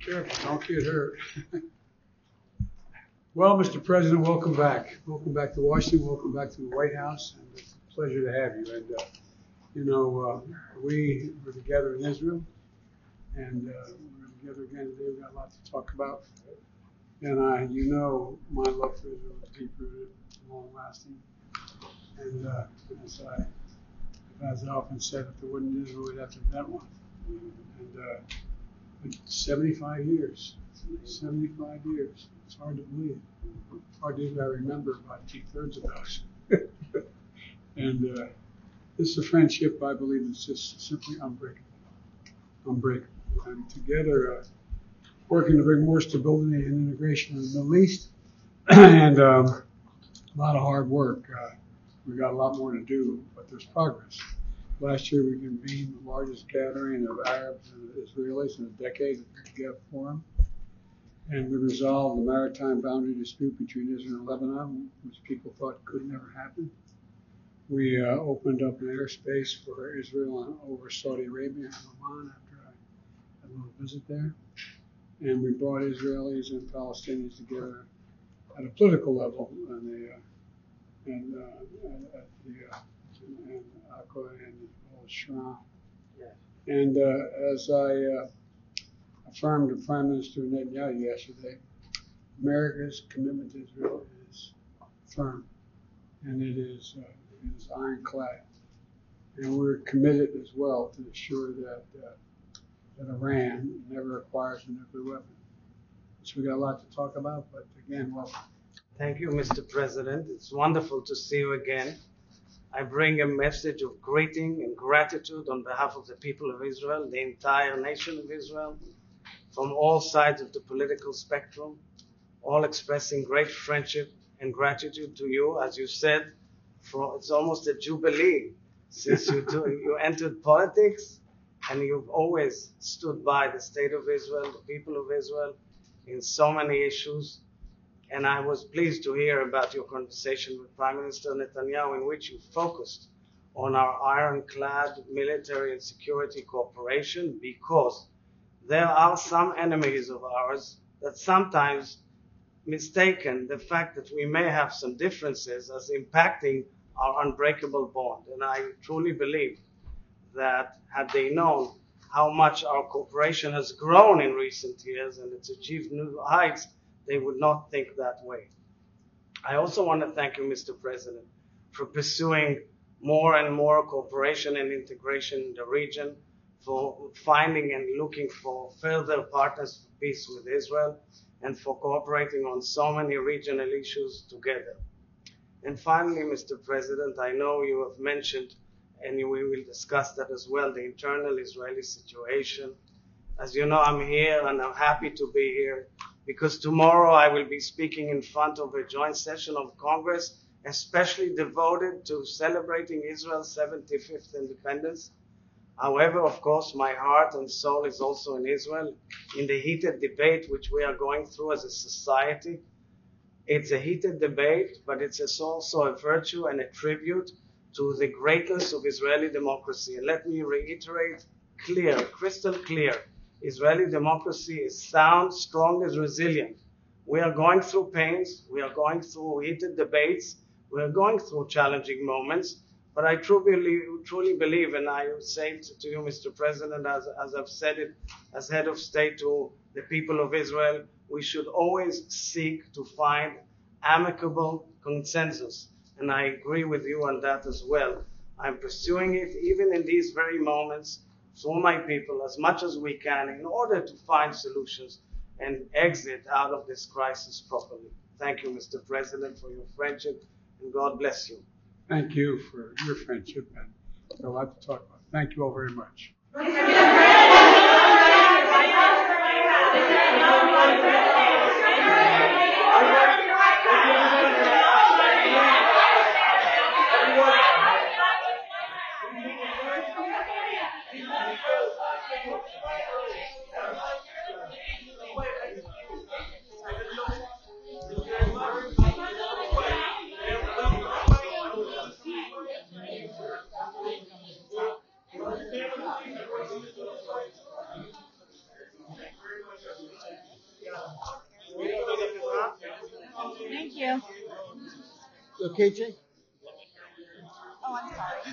Careful, don't get hurt. Well, Mr. President, welcome back. Welcome back to Washington. Welcome back to the White House. And it's a pleasure to have you. And, we were together in Israel, and we're together again today. We've got a lot to talk about. And my love for Israel is deep-rooted, long-lasting. And as I often said, if there wasn't Israel, we'd have to invent one. And 75 years. 75 years. It's hard to believe. It's hard to even remember about 2/3 of those. And this is a friendship I believe is just simply unbreakable. Unbreakable. And together, working to bring more stability and integration in the Middle East, and a lot of hard work. We've got a lot more to do, but there's progress. Last year, we convened the largest gathering of Arabs and Israelis in a decade at the Geneva Forum. And we resolved the maritime boundary dispute between Israel and Lebanon, which people thought could never happen. We opened up an airspace for Israel and over Saudi Arabia and Oman after I had a little visit there. And we brought Israelis and Palestinians together at a political level and Akko and Shram. And as I affirmed to Prime Minister Netanyahu yesterday, America's commitment to Israel is firm, and it is ironclad. And we're committed as well to ensure that Iran never acquires a nuclear weapon. So we got a lot to talk about, but again, welcome. Thank you, Mr. President. It's wonderful to see you again. I bring a message of greeting and gratitude on behalf of the people of Israel, the entire nation of Israel, from all sides of the political spectrum, all expressing great friendship and gratitude to you. As you said, it's almost a jubilee since you entered politics, and you've always stood by the state of Israel, the people of Israel, in so many issues. And I was pleased to hear about your conversation with Prime Minister Netanyahu, in which you focused on our ironclad military and security cooperation, because there are some enemies of ours that sometimes mistaken the fact that we may have some differences as impacting our unbreakable bond. And I truly believe that had they known how much our cooperation has grown in recent years and it's achieved new heights, they would not think that way. I also want to thank you, Mr. President, for pursuing more and more cooperation and integration in the region, for finding and looking for further partners for peace with Israel, and for cooperating on so many regional issues together. And finally, Mr. President, I know you have mentioned, and we will discuss that as well, the internal Israeli situation. As you know, I'm here and I'm happy to be here because tomorrow I will be speaking in front of a joint session of Congress, especially devoted to celebrating Israel's 75th independence. However, of course, my heart and soul is also in Israel, in the heated debate which we are going through as a society. It's a heated debate, but it's also a virtue and a tribute to the greatness of Israeli democracy. And let me reiterate, crystal clear, Israeli democracy is sound, strong, is resilient. We are going through pains, we are going through heated debates, we are going through challenging moments, but I truly believe, and I say to you, Mr. President, as I've said it as head of state to the people of Israel, we should always seek to find amicable consensus. And I agree with you on that as well. I'm pursuing it even in these very moments for my people as much as we can in order to find solutions and exit out of this crisis properly. Thank you, Mr. President, for your friendship, and God bless you. Thank you for your friendship, and a lot to talk about. Thank you all very much. Thank you. Okay, Jay? Oh, I'm sorry.